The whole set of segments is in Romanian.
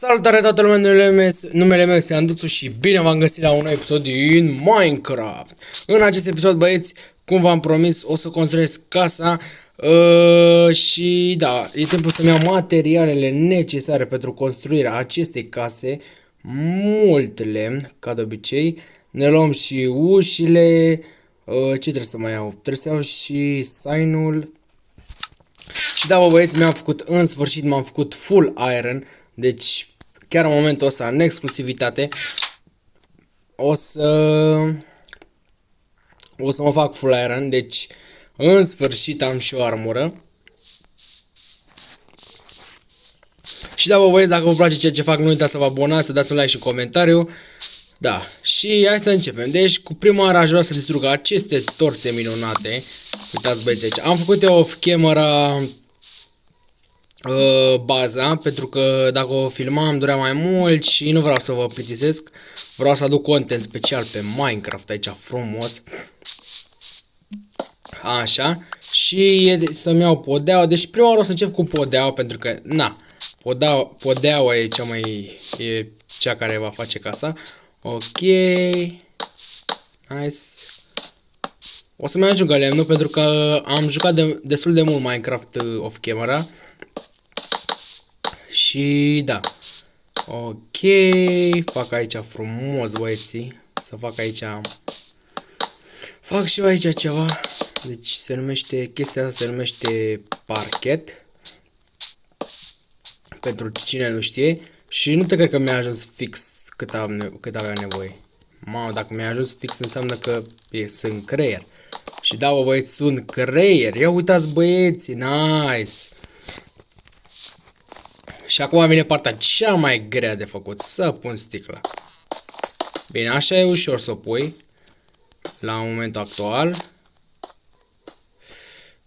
Salutare toată lumea, numele meu este Anduțu și bine v-am găsit la un nou episod din Minecraft. În acest episod, băieți, cum v-am promis, o să construiesc casa și da, e timpul să-mi iau materialele necesare pentru construirea acestei case. Mult lemn, ca de obicei. Ne luăm și ușile. Ce trebuie să mai iau? Trebuie să iau și sign-ul. Și da, bă, băieți, în sfârșit m-am făcut full iron. Deci, chiar în momentul ăsta, în exclusivitate, o să mă fac full iron. Deci, în sfârșit am și o armură. Și da, bă, băieți, dacă vă place ceea ce fac, nu uitați să vă abonați, să dați un like și un comentariu. Da, și hai să începem. Deci, cu prima oară aș vrea să distrug aceste torțe minunate. Uitați, băieți, aici. Am făcut eu off-camera baza, pentru că dacă o filmam durea mai mult și nu vreau să vă plictisesc. Vreau să aduc content special pe Minecraft aici frumos. Așa. Și să-mi iau podeaua. Deci prima oară o să încep cu podeaua, pentru că, na, podeaua e cea care va face casa. Ok. Nice. O să mai ajungă lemnul, pentru că am jucat destul de mult Minecraft off camera. Și da. Ok. Fac aici frumos, băieții. Să fac aici. Fac și eu aici ceva. Deci chestia asta se numește parchet. Pentru cine nu știe. Și nu te cred că mi-a ajuns fix cât aveam nevoie. Mamă, dacă mi-a ajuns fix înseamnă că sunt creier. Și da, bă, băieți, sunt creier. Ia uitați, băieți, nice. Și acum vine partea cea mai grea de făcut, să pun sticla. Bine, așa e ușor să o pui la momentul actual.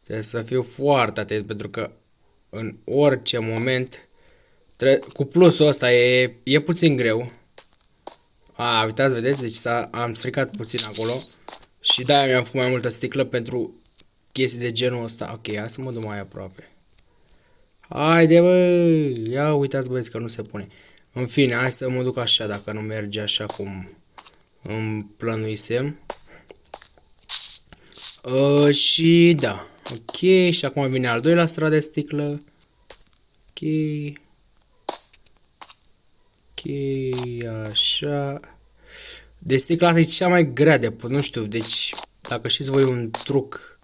Trebuie să fiu foarte atent, pentru că în orice moment cu plusul ăsta e puțin greu. Uitați, vedeți, deci am stricat puțin acolo. Și de-aia mi-am făcut mai multă sticlă pentru chestii de genul ăsta. Ok, hai să mă duc mai aproape. Haide, bă! Ia uitați, băieți, că nu se pune. În fine, hai să mă duc așa, dacă nu merge așa cum îmi plănuisem. Și da. Ok, și acum vine al doilea strat de sticlă. Ok. Ok, așa. Deci sticla asta e cea mai grea de pus, nu știu, deci dacă știți voi un truc.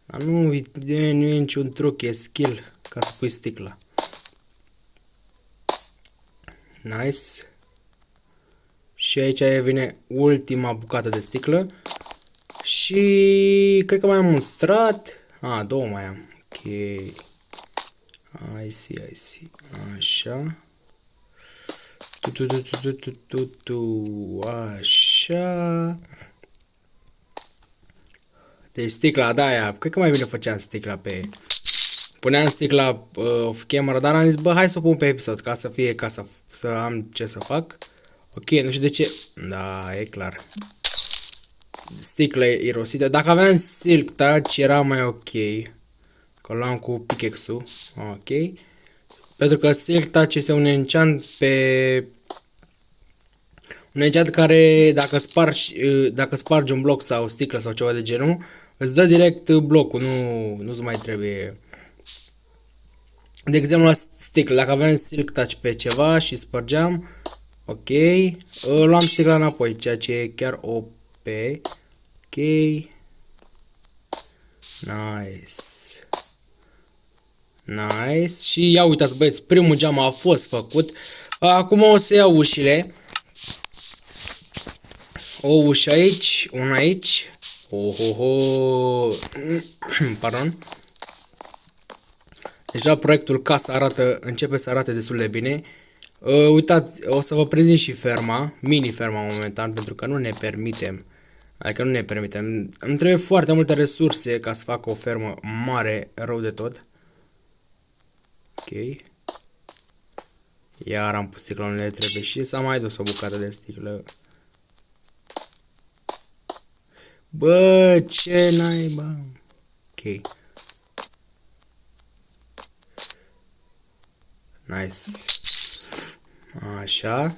Dar nu e niciun truc, e skill ca să pui sticla. Nice. Și aici vine ultima bucată de sticlă. Și cred că mai am un strat. Două mai am. Ok. I see. Așa. Așa. Deci sticla, da, aia. Cred că mai bine făceam sticla pe... Puneam sticla off camera, dar am zis, bă, hai să o pun pe episod, ca să fie, să am ce să fac. Ok, nu știu de ce. Da, e clar. Sticla e irosită. Dacă aveam silk touch, era mai ok. Că luam cu pickaxe-ul. Ok. Pentru că silk touch este un enchant un enchant care, dacă spargi un bloc sau sticlă sau ceva de genul, îți dă direct blocul, nu-ți mai trebuie. De exemplu, la sticlă, dacă aveam silk touch pe ceva și spărgeam, ok, luam sticla înapoi, ceea ce e chiar OP. Ok. Nice. Și ia uitați, băieți, primul geam a fost făcut. Acum o să iau ușile. O ușă aici, una aici. Pardon. Deja proiectul casa începe să arate destul de bine. Uitați, o să vă prezint și ferma, mini-ferma momentan, pentru că nu ne permitem. Adică nu ne permitem. Îmi trebuie foarte multe resurse ca să fac o fermă mare, rău de tot. Ok. Iar am pus sticla unde trebuie și s-a mai dus o bucată de sticlă. Bă, ce naiba. Ok. Nice. Așa.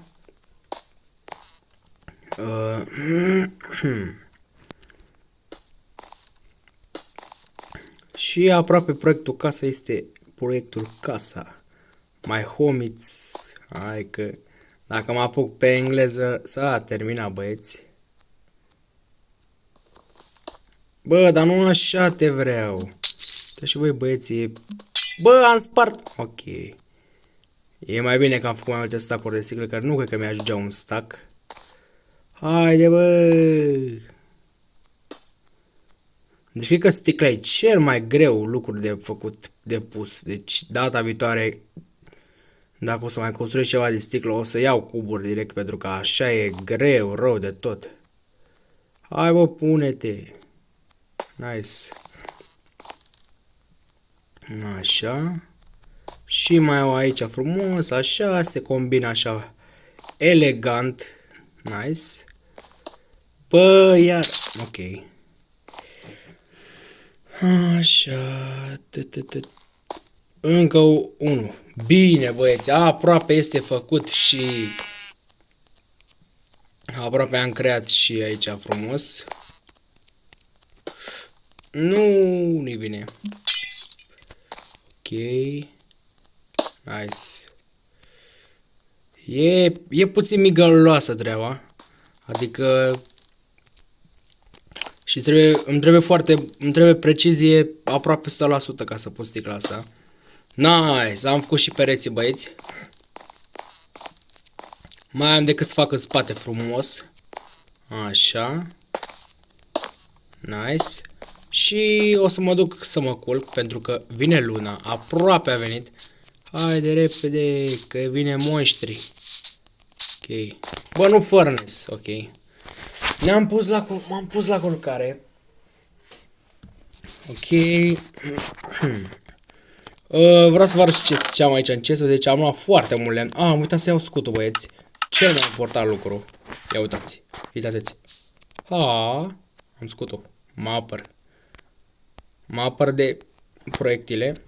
Și aproape proiectul casa este proiectul casa. My home it's... Hai că... Dacă mă apuc pe engleză, s-a terminat, băieți. Bă, dar nu așa te vreau. Dar și voi, băieți, e... Bă, am spart... Ok. E mai bine că am făcut mai multe stack-uri de sticlă, care nu cred că mi-ajungea un stack. Haide, bă! Deci cred că sticla e cel mai greu lucru de făcut, de pus. Deci data viitoare, dacă o să mai construiesc ceva de sticlă, o să iau cuburi direct, pentru că așa e greu, rău de tot. Hai, bă, pune-te. Nice. Așa. Și mai au aici frumos, așa, se combină așa elegant. Nice. Bă, iar... Ok. Așa. Încă unul. Bine, băieți, aproape este făcut și... Aproape am creat și aici frumos. Nu-i bine. Ok. Nice. E puțin migăloasă treaba. Adică... Și îmi trebuie precizie aproape 100% ca să pun sticla asta. Nice, am făcut și pereții, băieți. Mai am decât să fac în spate frumos. Așa. Nice. Și o să mă duc să mă culc, pentru că vine luna. Aproape a venit. Haide repede, că vine monștri. Ok. Bă, nu furnace. Ok. M-am pus la culcare. Ok. Vreau să vă arăt ce am aici în chestul. Deci am luat foarte mult lemn. Am uitat să iau scutul, băieți. Cel mai important lucru. Ia uitați. Uitați. Am scutul. Mă apăr. Mă apăr de proiectile.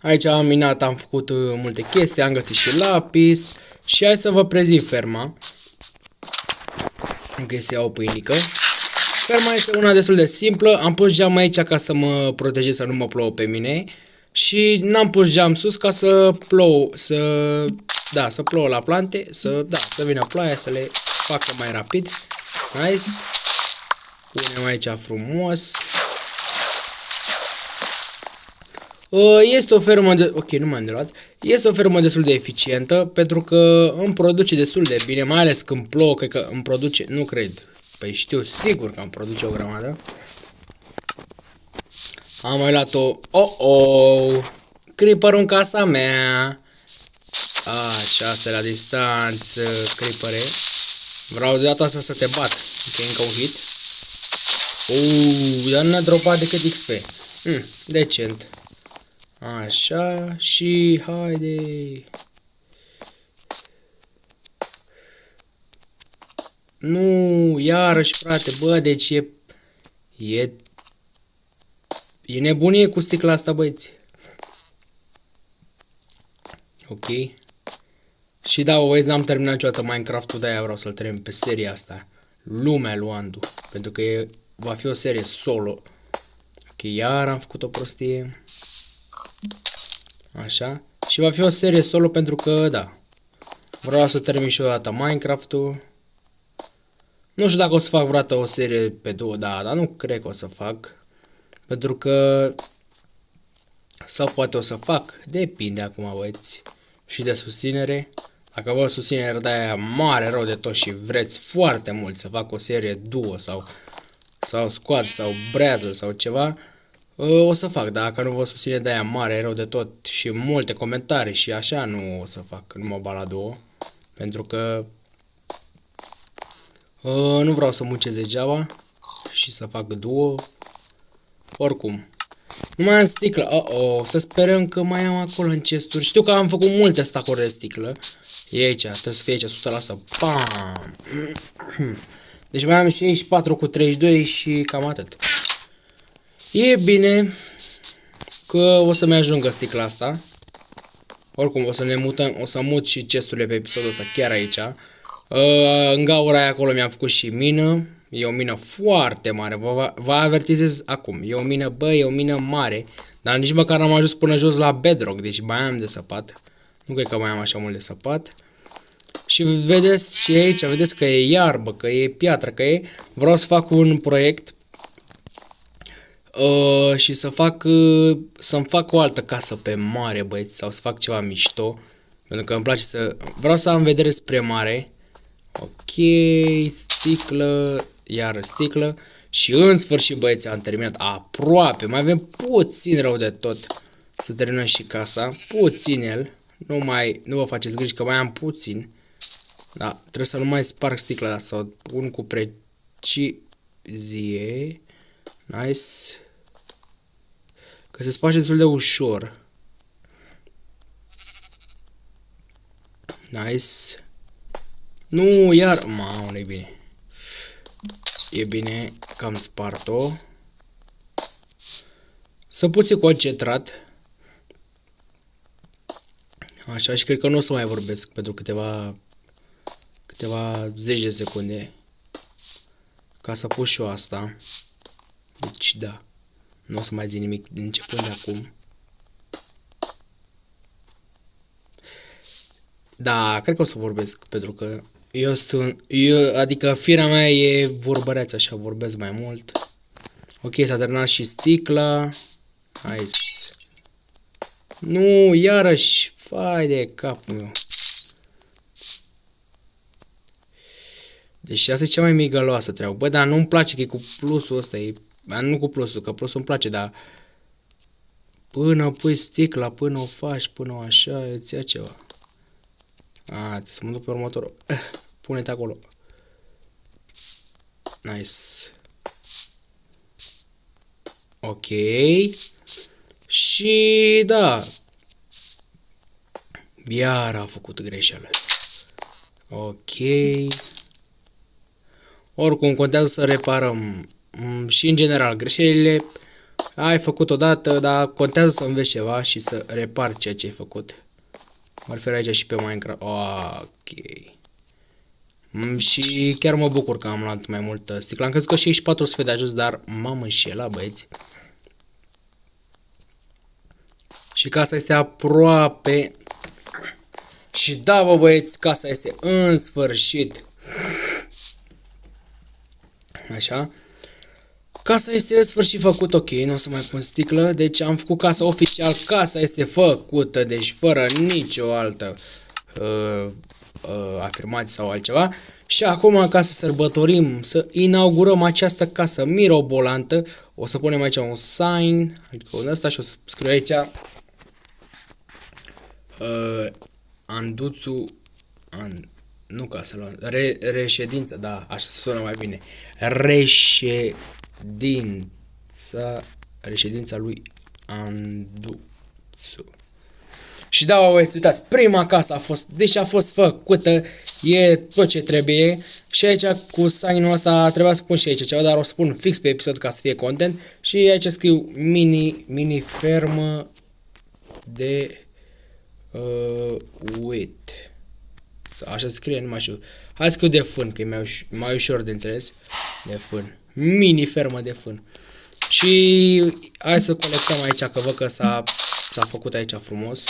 Aici am minat, am făcut multe chestii. Am găsit și lapis. Și hai să vă prezint ferma. Ok, să iau o pâinică. Ferma este una destul de simplă. Am pus geam aici ca să mă protejez, să nu mă plouă pe mine. Și n-am pus geam sus ca să plouă, să plouă la plante, să vină ploaia, să le facă mai rapid. Nice. Punem aici frumos. Este o fermă de... Ok, nu m-am îndelat. Este o fermă destul de eficientă, pentru că îmi produce destul de bine, mai ales când plouă, cred că îmi produce, nu cred. Păi știu sigur că îmi produce o grămadă. Am mai luat-o... Creeper în casa mea. Așa, asta la distanță, creepere. Vreau de data asta să te bat. Ok, încă un hit. Dar nu a dropat decât XP. Decent. Așa, și haide. Nu, iarăși, frate, bă, deci e nebunie cu sticla asta, băieți. Ok. Și da, băieți, n-am terminat niciodată Minecraft-ul, de-aia vreau să-l termin pe seria asta. Lumea lui Andu. Pentru că va fi o serie solo. Ok, iar am făcut o prostie. Așa. Și va fi o serie solo pentru că, da, vreau să termin și o dată Minecraft-ul. Nu știu dacă o să fac vreodată o serie pe două, dar nu cred că o să fac. Pentru că... Sau poate o să fac. Depinde acum, băieți. Și de susținere. Dacă vă susținere de aia mare rău de tot și vreți foarte mult să fac o serie duo sau squad sau brează sau ceva, o să fac. Dacă nu vă susține de aia mare rău de tot și multe comentarii și așa, nu o să fac numai la duo. Pentru că nu vreau să muncesc degeaba și să fac duo. Oricum. Nu mai am sticlă. Să sperăm că mai am acolo în chesturi. Știu că am făcut multe stack-uri de sticlă. E aici, trebuie să fie aici 100%. Bam! Deci mai am 64 cu 32 și cam atât. E bine că o să-mi ajungă sticla asta. Oricum, o să ne mutăm, o să mut și chesturile pe episodul ăsta chiar aici. În gaura aia acolo mi-am făcut și mină. E o mină foarte mare, vă avertizez acum. E o mină, bă, e o mină mare. Dar nici măcar n-am ajuns până jos la bedrock, deci mai am de săpat. Nu cred că mai am așa mult de săpat. Și vedeți și aici, vedeți că e iarbă, că e piatră, că e... Vreau să fac un proiect și să-mi fac o altă casă pe mare, băieți, sau să fac ceva mișto. Pentru că îmi place să... Vreau să am vedere spre mare. Ok, sticlă, iară sticlă. Și în sfârșit, băieți, am terminat aproape. Mai avem puțin rău de tot să terminăm și casa. Puțin el. Nu vă faceți griji că mai am puțin. Da, trebuie să nu mai sparg sticla, dar să o pun cu precizie. Nice. Că se sparge destul de ușor. Nice. Nu, iar... Mamă, nu e bine. E bine că am spart-o. Să puțin concentrat. Așa, și cred că nu o să mai vorbesc pentru câteva zeci de secunde. Ca să pun și eu asta. Deci, da. Nu o să mai zic nimic din începând de acum. Da, cred că o să vorbesc, pentru că adică firea mea e vorbăreață, așa, vorbesc mai mult. Ok, s-a terminat și sticla. Nice. Nu, iarăși, fai de capul meu. Deci asta e cea mai migăloasă treabă. Bă, dar nu-mi place că e cu plusul ăsta, nu cu plusul, că plusul îmi place, dar până pui sticla, până o faci, până o așa, îți ia ceva. Trebuie să mă duc pe următorul. Pune-te acolo. Nice. Ok. Și da. Iar a făcut greșeală. Ok. Oricum contează să reparăm. Și în general greșelile ai făcut odată, dar contează să înveți ceva și să repari ceea ce ai făcut. Mă refer aici și pe Minecraft. Ok. Și chiar mă bucur că am luat mai multă sticlă. Am crezut că și aici 400 de ajuns, dar m-am înșelat, băieți. Și casa este aproape. Și da, bă, băieți, casa este în sfârșit. Așa. Casa este în sfârșit făcută, ok, nu o să mai pun sticlă, deci am făcut casa oficial, casa este făcută, deci fără nicio altă afirmație sau altceva. Și acum, ca să sărbătorim, să inaugurăm această casă mirobolantă, o să punem aici un sign, adică un ăsta și o să scriu aici Anduțu, nu ca să luăm, reședință, da, așa sună mai bine, reședința lui Anduțu. Și da, uitați, prima casă a fost, deci a fost făcută, e tot ce trebuie. Și aici cu sign-ul ăsta trebuia să pun și aici ceva, dar o să pun fix pe episod ca să fie content. Și aici scriu mini fermă de wheat. Așa scrie, nu mai știu. Hai să scriu de fân, că e mai ușor de înțeles. De fân. Mini fermă de fân. Și hai să colectăm aici, că văd că s-a făcut aici frumos.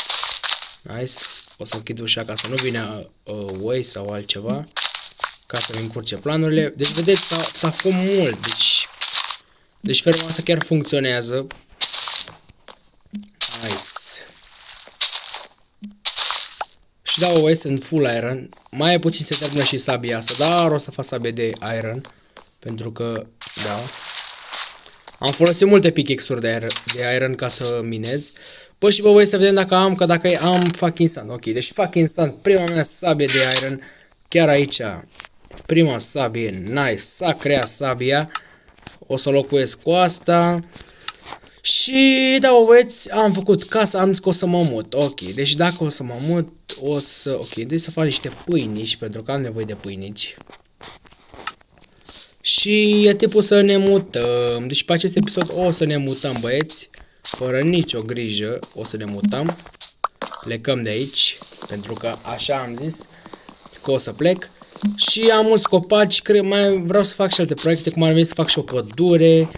Nice. O să închid ușa ca să nu vină way sau altceva. Ca să-mi încurce planurile. Deci vedeți, s-a făcut mult. Deci ferma asta chiar funcționează. Nice. Și da, way sunt full iron. Mai puțin se termină și sabia asta, dar o să fac sabie de iron. Pentru că, da. Am folosit multe pickaxe-uri de iron ca să minez. Bă, și bă, voi să vedem dacă am, că dacă am, fac instant. Ok, deci fac instant prima mea sabie de iron. Chiar aici, prima sabie, nice, s-a creat sabia. O să locuiesc cu asta. Și da, bă, băieți, am făcut casa, am zis că o să mă mut. Ok, deci dacă o să mă mut, o să... Ok, deci să fac niște pâinici, pentru că am nevoie de pâinici. Și e timpul să ne mutăm. Deci pe acest episod o să ne mutăm, băieți. Fără nicio grijă o să ne mutăm. plecăm de aici, pentru că așa am zis că o să plec. Și am mulți copaci, cred, mai vreau să fac și alte proiecte, cum ar veni să fac și o pădure,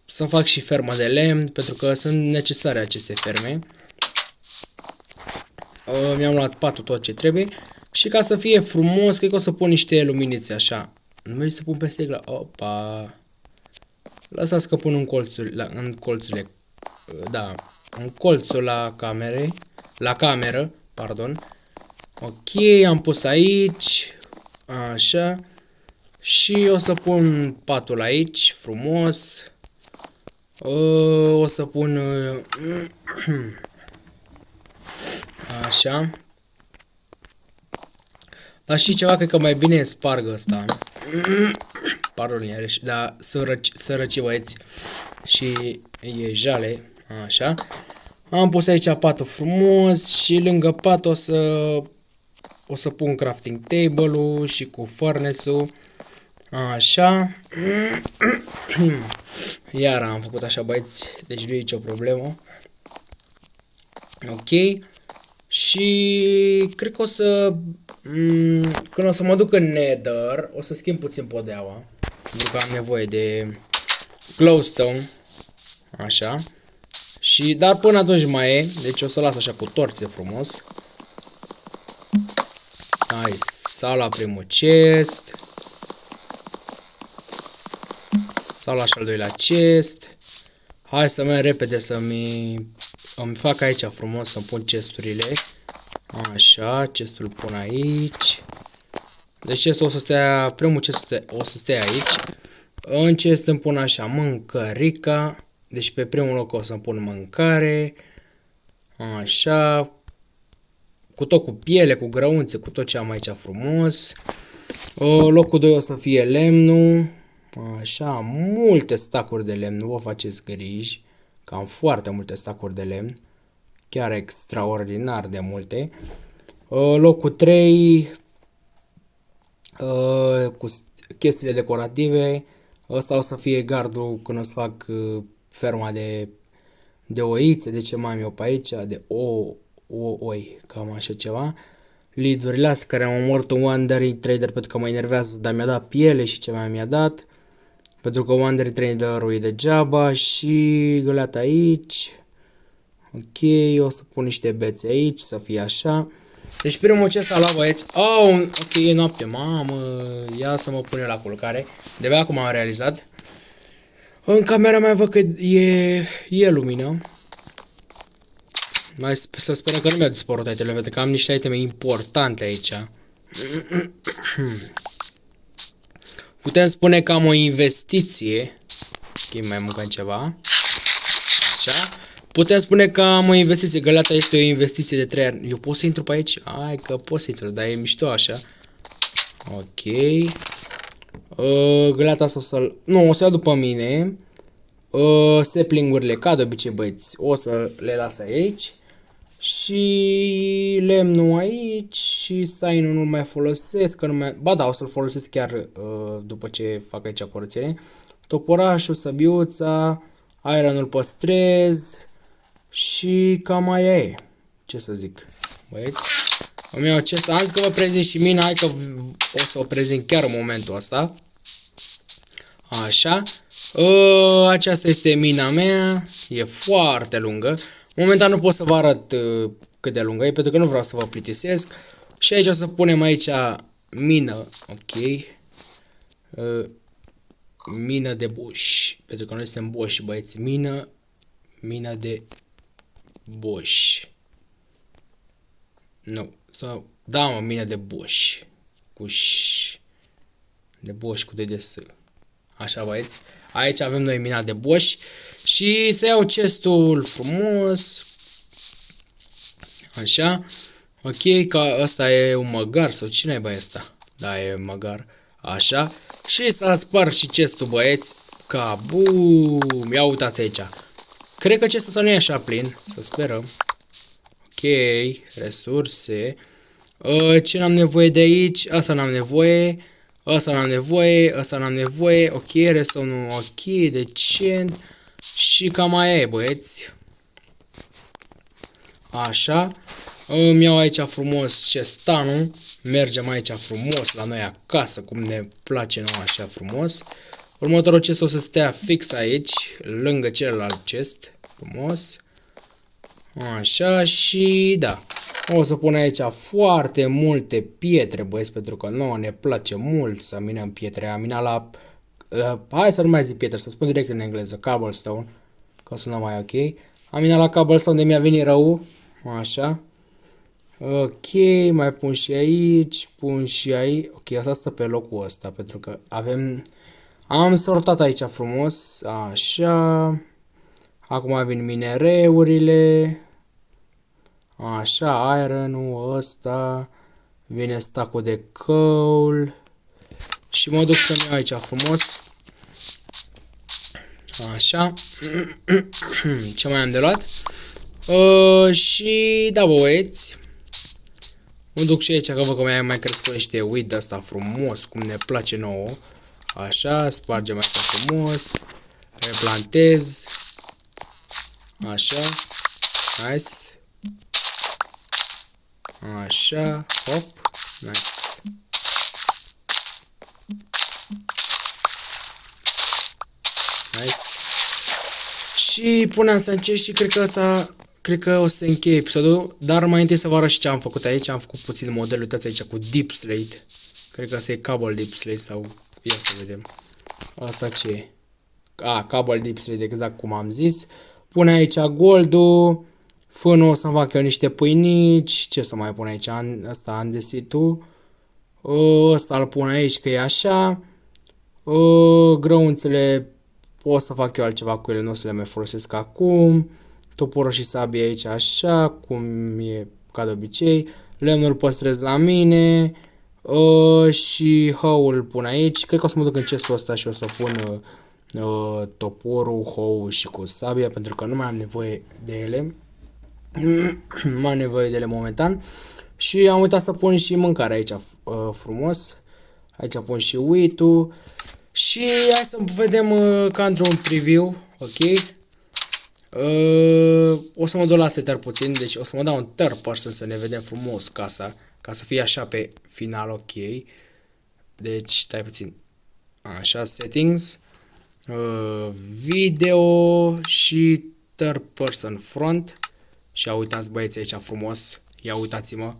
să fac și fermă de lemn, pentru că sunt necesare aceste ferme. Mi-am luat patul, tot ce trebuie. Și ca să fie frumos, cred că o să pun niște luminițe așa. Nu merge să pun peste igla. Opa. Lăsați că pun în colțurile. Da. În colțul la cameră, pardon. Ok, am pus aici. Așa. Și o să pun patul aici, frumos. O să pun... Așa. Dar și ceva, cred că mai bine sparg ăsta. Pardon, iarăși, dar sărăci băieți și e jale. Așa. Am pus aici patul frumos și lângă pat o să pun crafting table-ul și cu furnace-ul. Așa. Iar am făcut așa, băieți, deci nu e nicio problemă. Ok. Și cred că o să... când o să mă duc în Nether, o să schimb puțin podeaua. Pentru că am nevoie de glowstone. Așa. Și, dar până atunci mai e. Deci o să las așa cu torțe frumos. Hai, sau la primul chest. Sau la și al doilea chest. Hai să merg repede să-mi fac aici frumos, să-mi pun chesturile. Așa, chestul pun aici. Deci chestul o să stea, primul chest o să stea aici. În chest îmi pun așa mâncărica. Deci pe primul loc o să-mi pun mâncare. Așa. Cu tot cu piele, cu grăunțe, cu tot ce am aici frumos. Locul 2 o să fie lemnul. Așa, multe stacuri de lemn, nu vă faceți griji, că am foarte multe stacuri de lemn, chiar extraordinar de multe. Locul 3, cu chestiile decorative, ăsta o să fie gardul când o să fac ferma de oițe, de ce mai am eu pe aici, de oi, cam așa ceva. Leadurile astea care am omorât un Wandering Trader pentru că mă enervează, dar mi-a dat piele și ce mai mi-a dat. Pentru că Wandering Trader-ul e degeaba și găleata aici. Ok, o să pun niște bețe aici, să fie așa. Deci primul ce s-a luat, băieți. Oh, ok, e noapte, mamă, ia să mă pun eu la culcare. De-abia acum am realizat. În camera mea văd că e lumină. Mai să sperăm că nu mi-a dispărut itemele, pentru că am niște iteme importante aici. Putem spune că am o investiție. Ok, mai mâncăm ceva. Așa. Putem spune că am o investiție. Găleata este o investiție de 3 ani. Eu pot să intru pe aici? Hai că pot să intru, dar e mișto așa. Ok. Găleata asta o să-l... Nu, o să ia după mine. Sapling-urile, ca de obicei, băieți, o să le las aici. Și lemnul aici și sign-ul nu mai folosesc, că nu mai... Ba da, o să-l folosesc chiar după ce fac aici curățenie. Toporașul, săbiuța, iron-ul păstrez și cam aia e. Ce să zic, băieți? Îmi iau acesta, am zis că vă prezint și mina, hai că o să o prezint chiar în momentul ăsta. Așa. Aceasta este mina mea, e foarte lungă. Momentan nu pot să vă arăt cât de lungă e, pentru că nu vreau să vă plictisesc. Și aici o să punem aici mină, ok. Mină de boș, pentru că noi suntem boși, băieți. Mină de boș. Nu, sau, da mă, mină de boș. Cu ș. De boș cu de s. Așa, băieți. Aici avem noi mina de boș. Și să iau chestul frumos. Așa. Ok, că ăsta e un măgar sau cine e băi ăsta? Da, e măgar. Așa. Și să spar și chestul, băieți. Ca bum. Ia uitați aici. Cred că chestul să nu e așa plin. Să sperăm. Ok. Resurse. Ce n-am nevoie de aici? Asta n-am nevoie. Asta n-am nevoie. Asta n-am nevoie. Ok, restul nu. Ok, decent. Și cam aia e, băieți. Așa. Îmi iau aici frumos cestanul. Mergem aici frumos la noi acasă, cum ne place nouă așa frumos. Următorul chest o să stea fix aici, lângă celălalt chest. Frumos. Așa și da. O să pun aici foarte multe pietre, băieți, pentru că nouă ne place mult să minăm pietre. Am minat la... hai să nu mai zic pietre, să spun direct în engleză, cobblestone, că sună mai ok. Am minat la cobblestone de mi-a venit rău. Așa. Ok, mai pun și aici, pun și aici. Ok, asta stă pe locul ăsta, pentru că avem... Am sortat aici frumos, așa. Acum vin minereurile. Așa, iron-ul ăsta. Vine stacul de coal. Și mă duc să-mi iau aici frumos. Așa. Ce mai am de luat? Și da, băieți. Mă duc și aici, că văd că mai crescut niște weed asta frumos, cum ne place nouă. Așa, spargem aici frumos. Replantez. Așa. Nice. Așa. Hop. Nice. Nice. Și puneam să încerc și cred că o să încheie episodul, dar mai întâi să vă arăt și ce am făcut aici. Am făcut puțin model, uitați aici cu deep slate. Cred că asta e cable deep slate sau... Ia să vedem. Asta ce e? Cable deep slate, exact cum am zis. Pune aici goldul. Fânul o să-mi fac eu niște pâinici. Ce să mai pun aici? Asta andesitul. Ăsta îl pun aici că e așa. Grăunțele o să fac eu altceva cu ele, nu o să le mai folosesc acum. Toporul și sabie aici așa, cum e ca de obicei. Lemnul păstrez la mine. Și hăul îl pun aici. Cred că o să mă duc în chestul ăsta și o să pun toporul, hăul și cu sabia, pentru că nu mai am nevoie de ele. Nu mai am nevoie de ele momentan. Și am uitat să pun și mâncare aici frumos. Aici pun și wheat-ul. Și hai să vedem ca într-un preview, ok? O să mă duc la setter puțin, deci o să mă dau un third person să ne vedem frumos casa, ca să fie așa pe final, ok? Deci, stai puțin, așa, settings, video și third person front. Și uitați băieții aici frumos, ia uitați-mă,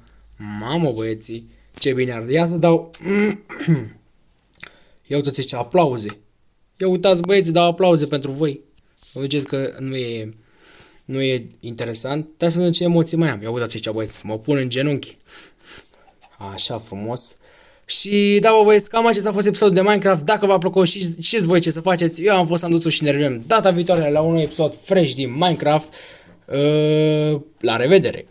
mamă băieții, ce bine arde, ia să dau... Ia uitați ce aplauze. Ia uitați băieți, dau aplauze pentru voi. Vă ziceți că nu e interesant. Dar să vedem ce emoții mai am. Ia uitați aici băieți, mă pun în genunchi. Așa frumos. Și da, bă, băieți, cam acesta a fost episodul de Minecraft. Dacă v-a plăcut și știți voi ce să faceți, eu am fost Anduțu și ne revedem data viitoare la un episod fresh din Minecraft. La revedere!